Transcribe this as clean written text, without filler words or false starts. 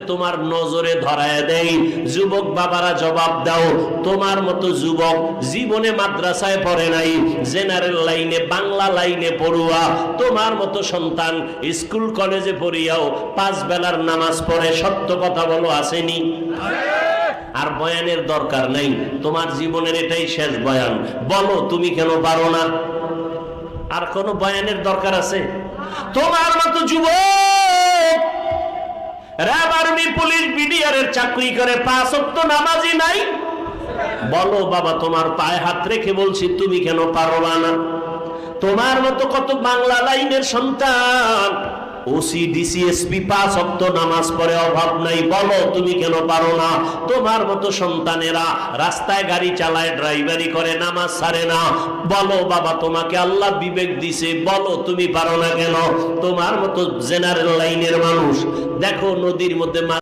তোমার নজরে ধরায় দেই। যুবক বাবারা জবাব দাও, তোমার মতো যুবক জীবনে মাদ্রাসায় পড়ে নাই, জেনারেল লাইনে বাংলা লাইনে পড়ুয়া, তোমার মতো সন্তান স্কুল কলেজে পড়িয়াও 5 বেলার নামাজ পড়ে, সত্য কথা বলো আসেনি? আর বয়ানের দরকার নাই, তোমার জীবনের এটাই শেষ বয়ান, বলো তুমি কেন পারো না? আর কোনো বয়ানের দরকার আছে? তোমার মতো যুবক র‍্যাব, আর্মি, পুলিশ, বিডিআর এর চাকরি করে 5 ওয়াক্ত নামাজি নাই, বলো বাবা তোমার পায়ে হাত রেখে বলছি তুমি কেন পারবা না? তোমার মতো কত বাংলা লাইনের সন্তান ওসি ডিসি এসপি 5 ওয়াক্ত নামাজ পড়ে, অভাব নাই, বলো তুমি কেন পারো না? তোমার মতো সন্তানেরা রাস্তায় গাড়ি চালায়, ড্রাইভারি করে, নামাজ ছাড়ে না, বলো বাবা তোমাকে আল্লাহ বিবেক দিছে, বলো তুমি পারো না কেন? তোমার মতো জেনারেল লাইনের মানুষ দেখো নদীর মধ্যে